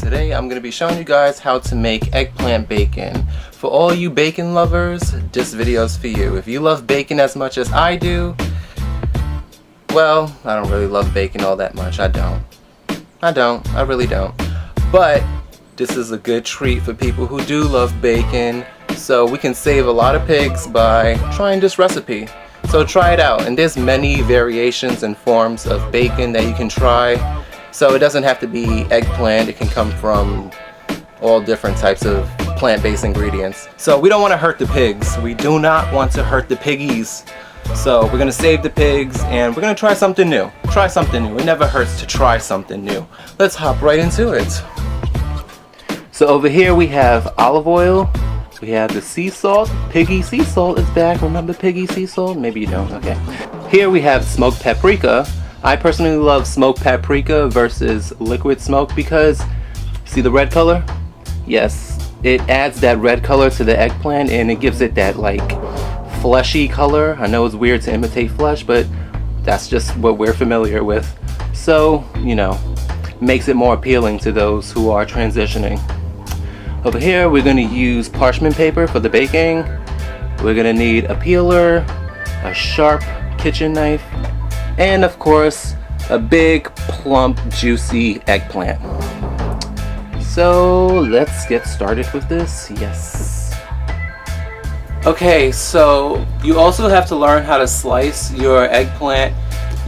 Today I'm going to be showing you guys how to make eggplant bacon. For all you bacon lovers, this video is for you. If you love bacon as much as I do, well, I don't really love bacon all that much. I really don't. But this is a good treat for people who do love bacon, so we can save a lot of pigs by trying this recipe. So try it out, and there's many variations and forms of bacon that you can try. So it doesn't have to be eggplant, it can come from all different types of plant-based ingredients. So we don't want to hurt the pigs. We do not want to hurt the piggies. So we're going to save the pigs and we're going to try something new. Try something new. It never hurts to try something new. Let's hop right into it. So over here we have olive oil. We have the sea salt. Piggy sea salt is back. Remember Piggy sea salt? Maybe you don't. Okay. Here we have smoked paprika. I personally love smoked paprika versus liquid smoke because, see the red color? Yes, it adds that red color to the eggplant and it gives it that like fleshy color. I know it's weird to imitate flesh, but that's just what we're familiar with. So, you know, makes it more appealing to those who are transitioning. Over here, we're going to use parchment paper for the baking. We're going to need a peeler, a sharp kitchen knife, and of course, a big, plump, juicy eggplant. So let's get started with this. Yes. Okay, so you also have to learn how to slice your eggplant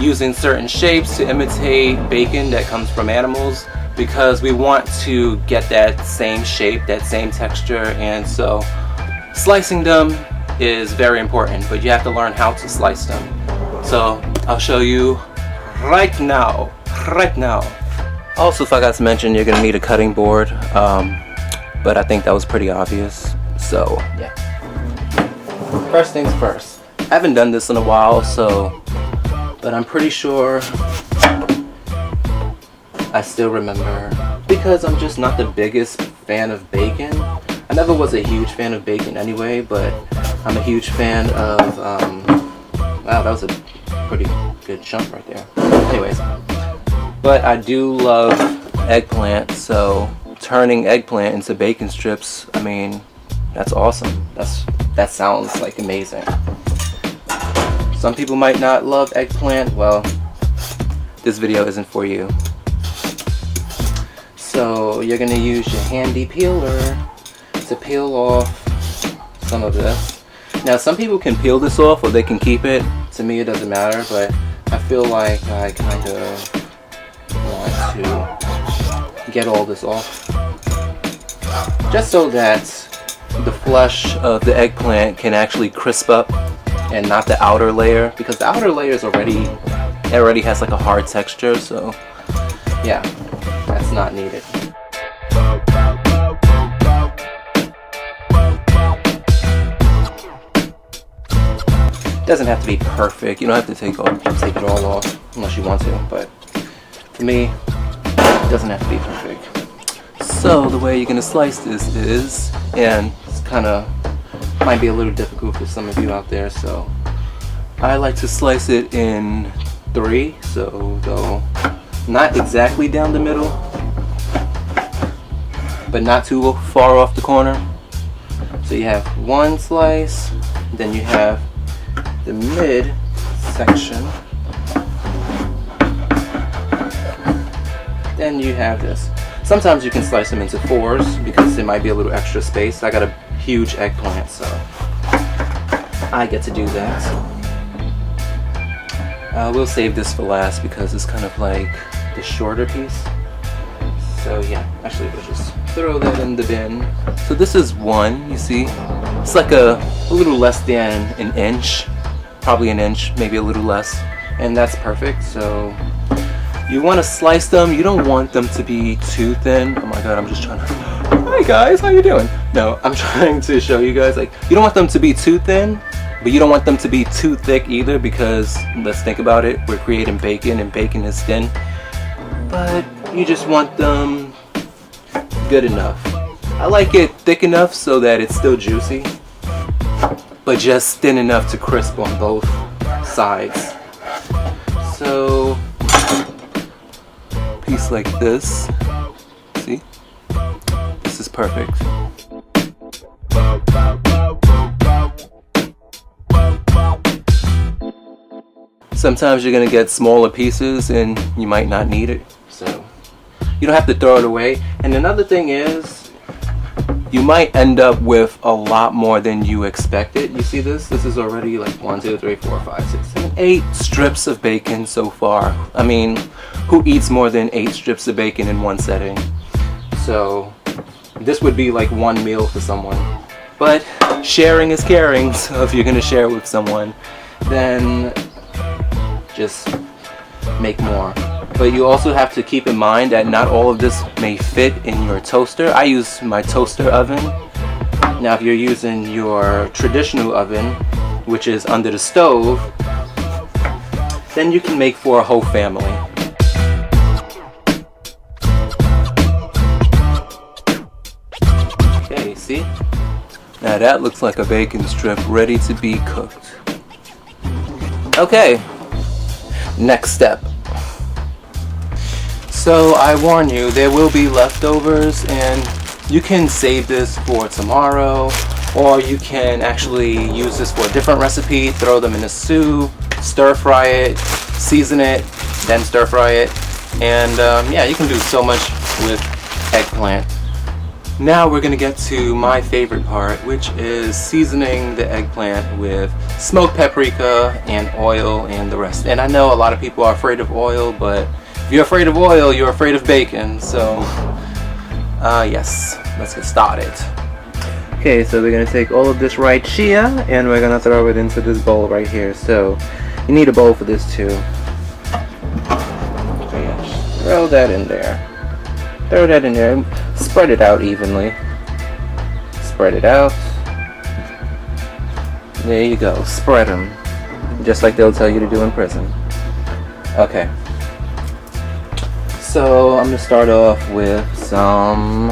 using certain shapes to imitate bacon that comes from animals, because we want to get that same shape, that same texture, and so slicing them is very important, but you have to learn how to slice them. So I'll show you right now. Also forgot to mention you're gonna need a cutting board, but I think that was pretty obvious. So yeah. First things first. I haven't done this in a while, but I'm pretty sure I still remember, because I'm just not the biggest fan of bacon. I never was a huge fan of bacon anyway, but I'm a huge fan of, wow, that was a pretty good chunk right there. Anyways, but I do love eggplant, so turning eggplant into bacon strips, I mean, that's awesome. That sounds like amazing. Some people might not love eggplant. Well, this video isn't for you. So you're gonna use your handy peeler to peel off some of this. Now some people can peel this off or they can keep it. To me it doesn't matter, but I feel like I kind of want to get all this off, just so that the flesh of the eggplant can actually crisp up and not the outer layer, because the outer layer is already has like a hard texture, so yeah, that's not needed. Doesn't have to be perfect. You don't have to take it all off unless you want to, but for me, it doesn't have to be perfect. So the way you're gonna slice this is, and it's kind of might be a little difficult for some of you out there, so I like to slice it in 3, so though not exactly down the middle, but not too far off the corner. So you have one slice, then you have the mid section, then you have this. Sometimes you can slice them into 4s because there might be a little extra space. I got a huge eggplant, so I get to do that. We'll save this for last because it's kind of like the shorter piece. So yeah, actually we'll just throw that in the bin. So this is 1, you see? It's like a little less than an inch. Probably an inch, maybe a little less, and that's perfect. So you want to slice them. You don't want them to be too thin. Oh my god, I'm just trying to, hi guys, how you doing? No, I'm trying to show you guys, like, you don't want them to be too thin, but you don't want them to be too thick either, because let's think about it, we're creating bacon and bacon is thin, but you just want them good enough. I like it thick enough so that it's still juicy, but just thin enough to crisp on both sides. So piece like this, see? is perfect. Sometimes you're gonna get smaller pieces and you might not need it, so you don't have to throw it away. And another thing is, you might end up with a lot more than you expected. You see this? This is already like 1, 2, 3, 4, 5, 6, 7, 8 strips of bacon so far. I mean, who eats more than 8 strips of bacon in one setting? So this would be like one meal for someone. But sharing is caring, so if you're gonna share with someone, then just make more. But you also have to keep in mind that not all of this may fit in your toaster. I use my toaster oven. Now if you're using your traditional oven, which is under the stove, then you can make for a whole family. Okay, see? Now that looks like a bacon strip ready to be cooked. Okay, next step. So I warn you, there will be leftovers, and you can save this for tomorrow, or you can actually use this for a different recipe, throw them in a soup, stir fry it, season it, then stir fry it, and yeah, you can do so much with eggplant. Now we're gonna get to my favorite part, which is seasoning the eggplant with smoked paprika and oil and the rest. And I know a lot of people are afraid of oil, but if you're afraid of oil, you're afraid of bacon. So yes, let's get started. Okay, so we're gonna take all of this right chia and we're gonna throw it into this bowl right here. So you need a bowl for this too. So yeah, throw that in there. Throw that in there. Spread it out evenly. Spread it out. There you go. Spread them. Just like they'll tell you to do in prison. Okay. So I'm going to start off with some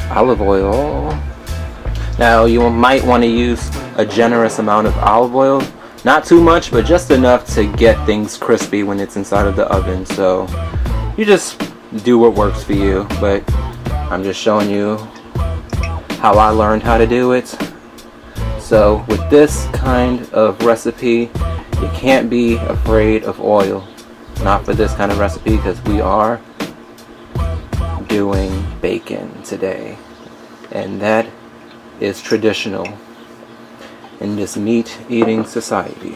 olive oil. Now you might want to use a generous amount of olive oil. Not too much, but just enough to get things crispy when it's inside of the oven. So you just do what works for you, but I'm just showing you how I learned how to do it. So with this kind of recipe, you can't be afraid of oil. Not for this kind of recipe, because we are doing bacon today, and that is traditional in this meat eating society.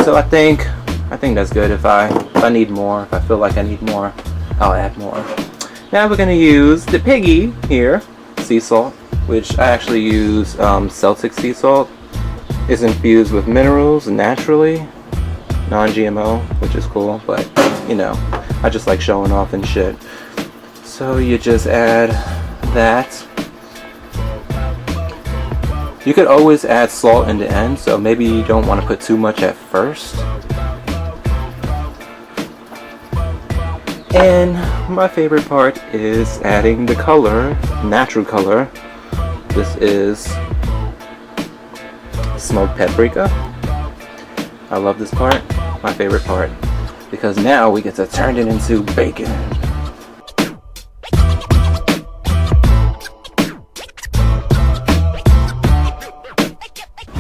So I think that's good. If I need more, if I feel like I need more, I'll add more. Now we're going to use the piggy here, sea salt, which I actually use Celtic sea salt. It's infused with minerals naturally, non-GMO, which is cool, but you know, I just like showing off and shit. So you just add that. You could always add salt in the end, so maybe you don't want to put too much at first. And my favorite part is adding the color, natural color. This is smoked paprika. I love this part, my favorite part, because now we get to turn it into bacon.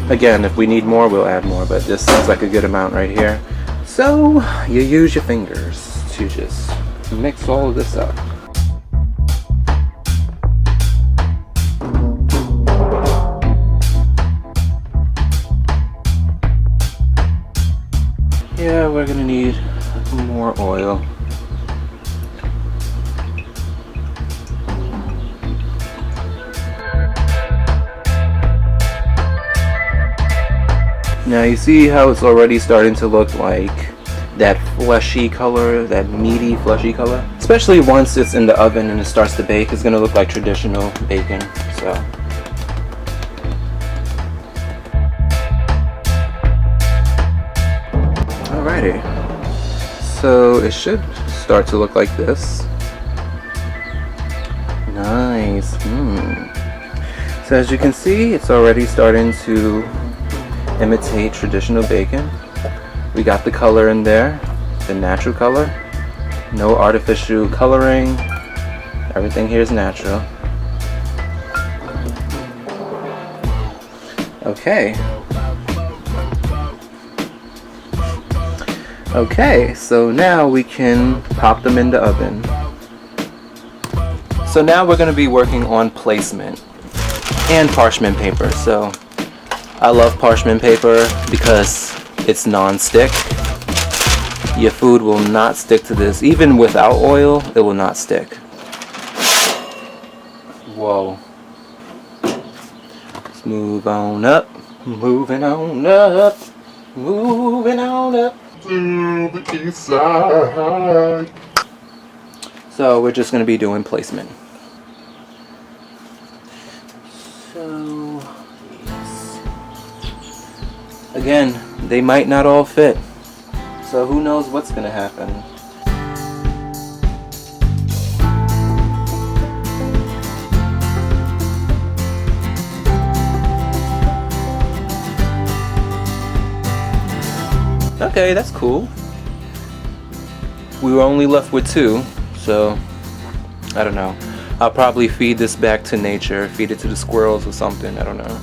Again, if we need more, we'll add more, but this seems like a good amount right here. So you use your fingers to just mix all of this up. Yeah, we're gonna need more oil. Now you see how it's already starting to look like that fleshy color, that meaty fleshy color. Especially once it's in the oven and it starts to bake, it's gonna look like traditional bacon. So alrighty, so it should start to look like this. Nice. So as you can see, it's already starting to imitate traditional bacon. We got the color in there, the natural color, no artificial coloring, Everything here is natural. Okay. Okay, so now we can pop them in the oven. So now we're going to be working on placement and parchment paper. So I love parchment paper because it's non-stick. Your food will not stick to this. Even without oil, it will not stick. Whoa. Let's move on up. Moving on up. Moving on up to the east side. So we're just going to be doing placement. So, yes. Again, they might not all fit. So who knows what's going to happen. Okay, that's cool. We were only left with 2, so I don't know. I'll probably feed this back to nature, feed it to the squirrels or something, I don't know.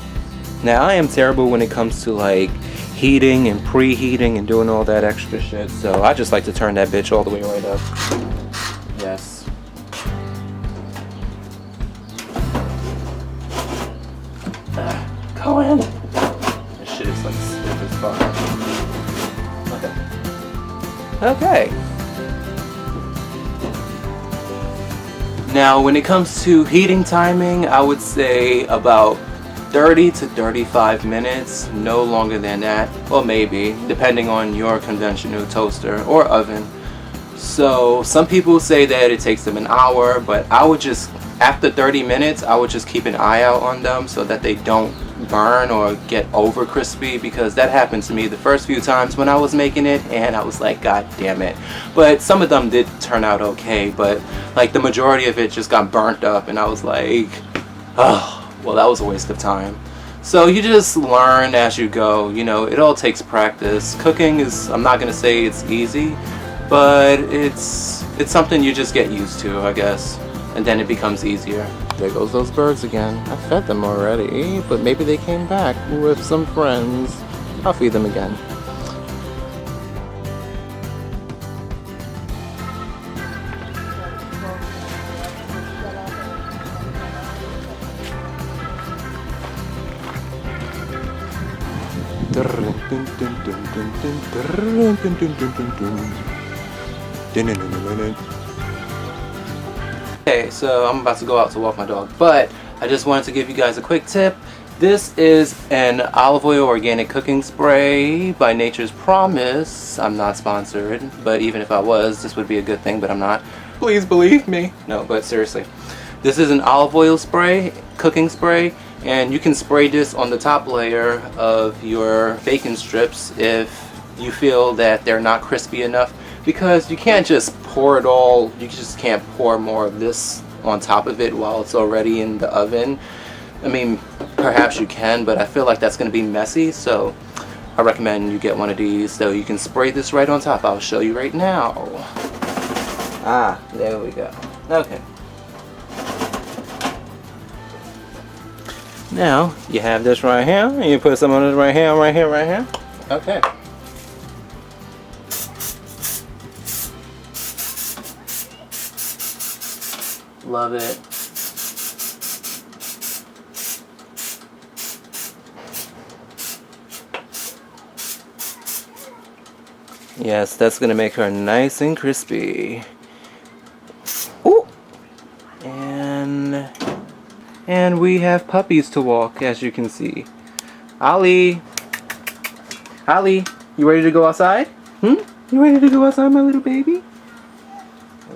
Now, I am terrible when it comes to like heating and preheating and doing all that extra shit, so I just like to turn that bitch all the way right up. Yes. Go in. This shit is like stiff as fuck. Okay. Now, when it comes to heating timing, I would say about 30 to 35 minutes, no longer than that, or maybe, depending on your conventional toaster or oven. So, some people say that it takes them an hour, but I would just, after 30 minutes, I would just keep an eye out on them so that they don't burn or get over crispy, because that happened to me the first few times when I was making it and I was like, god damn it. But some of them did turn out okay, but like the majority of it just got burnt up and I was like, oh, well, that was a waste of time. So you just learn as you go, you know, it all takes practice. Cooking is, I'm not gonna say it's easy, but it's something you just get used to, I guess, and then it becomes easier. There goes those birds again. I fed them already, but maybe they came back with some friends. I'll feed them again. Okay, so I'm about to go out to walk my dog, but I just wanted to give you guys a quick tip. This is an olive oil organic cooking spray by Nature's Promise. I'm not sponsored, but even if I was, this would be a good thing, but I'm not. Please believe me. No, but seriously. This is an olive oil spray, cooking spray, and you can spray this on the top layer of your bacon strips if you feel that they're not crispy enough, because you can't just pour it all, you just can't pour more of this on top of it while it's already in the oven. I mean, perhaps you can, but I feel like that's going to be messy, so I recommend you get one of these so you can spray this right on top. I'll show you right now. Ah, there we go. Okay. Now, you have this right here, and you put some on this right here, right here, right here. Okay. Love it. Yes, that's gonna make her nice and crispy. Ooh. And we have puppies to walk, as you can see. Ollie, you ready to go outside? You ready to go outside, my little baby?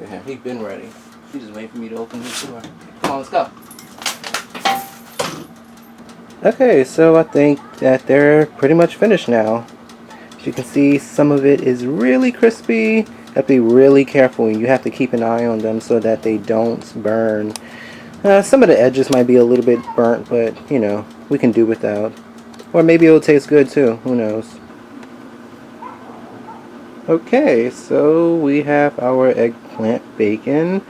Yeah, he's been ready. He's just waiting for me to open this door. Come on, let's go. Okay, so I think that they're pretty much finished now. As you can see, some of it is really crispy. You have to be really careful. You have to keep an eye on them so that they don't burn. Some of the edges might be a little bit burnt, but, you know, we can do without. Or maybe it'll taste good too. Who knows? Okay, so we have our eggplant bacon.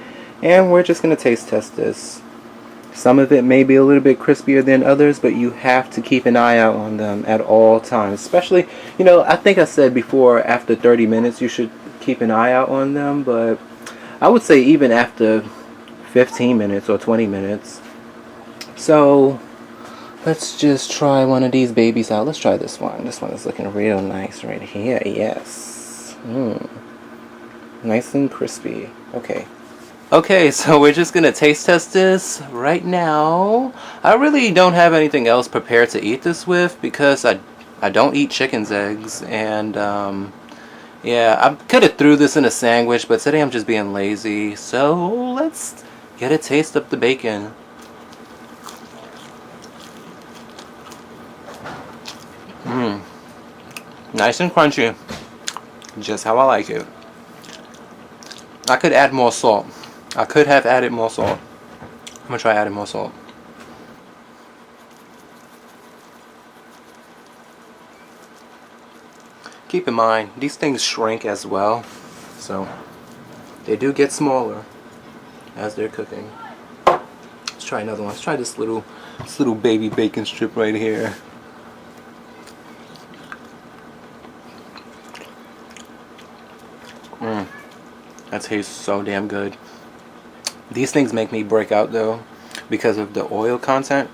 And we're just going to taste test this. Some of it may be a little bit crispier than others, but you have to keep an eye out on them at all times. Especially, you know, I think I said before after 30 minutes you should keep an eye out on them, but I would say even after 15 minutes or 20 minutes. So let's just try one of these babies out. Let's try this one. This one is looking real nice right here. Yes. Nice and crispy. Okay. Okay, so we're just gonna taste test this right now. I really don't have anything else prepared to eat this with because I don't eat chicken's eggs, and yeah, I could have threw this in a sandwich, but today I'm just being lazy. So let's get a taste of the bacon. Nice and crunchy, just how I like it. I could add more salt. I could have added more salt. I'm gonna try adding more salt. Keep in mind, these things shrink as well, so they do get smaller as they're cooking. Let's try another one. Let's try this little baby bacon strip right here. That tastes so damn good. These things make me break out though because of the oil content,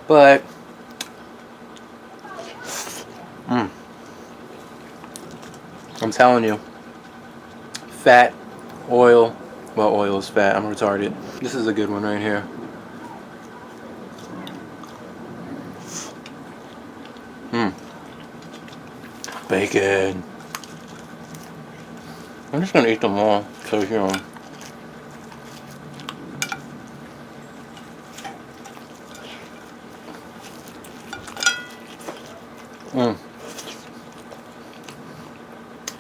but I'm telling you, fat, oil, well, oil is fat, I'm retarded. This is a good one right here. Bacon. I'm just gonna eat them all, so you know.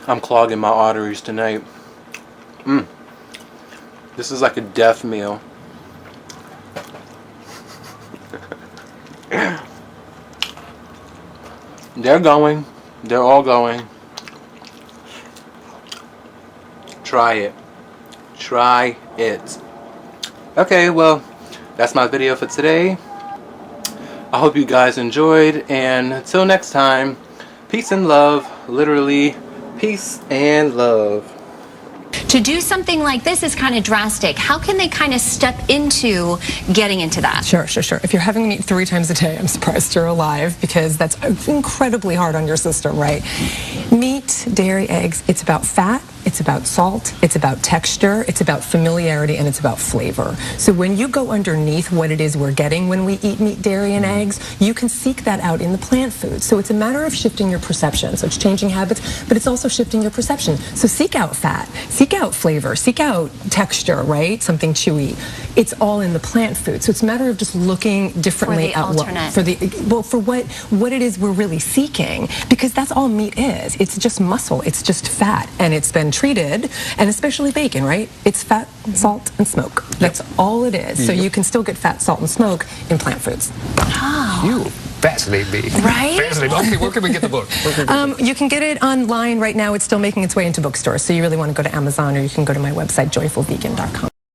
I'm clogging my arteries tonight. This is like a death meal. They're going. They're all going. Try it. Try it. Okay, well, that's my video for today. I hope you guys enjoyed, and until next time, peace and love. Literally, peace and love. To do something like this is kind of drastic. How can they kind of step into getting into that? Sure. If you're having meat 3 times a day, I'm surprised you're alive, because that's incredibly hard on your system, right? Meat, dairy, eggs, it's about fat, it's about salt, it's about texture, it's about familiarity, and it's about flavor. So when you go underneath what it is we're getting when we eat meat, dairy, and eggs, you can seek that out in the plant food. So it's a matter of shifting your perception. So it's changing habits, but it's also shifting your perception. So seek out fat, seek out flavor, seek out texture, right? Something chewy. It's all in the plant food. So it's a matter of just looking differently at what it is we're really seeking, because that's all meat is. It's just muscle, it's just fat, and it's been treated, and especially bacon, right? It's fat, salt, and smoke. That's all it is. So you can still get fat, salt, and smoke in plant foods. Oh. You fascinate me. Right? Fascinate. Okay, where can we get the book? You can get it online right now. It's still making its way into bookstores. So you really want to go to Amazon, or you can go to my website, joyfulvegan.com.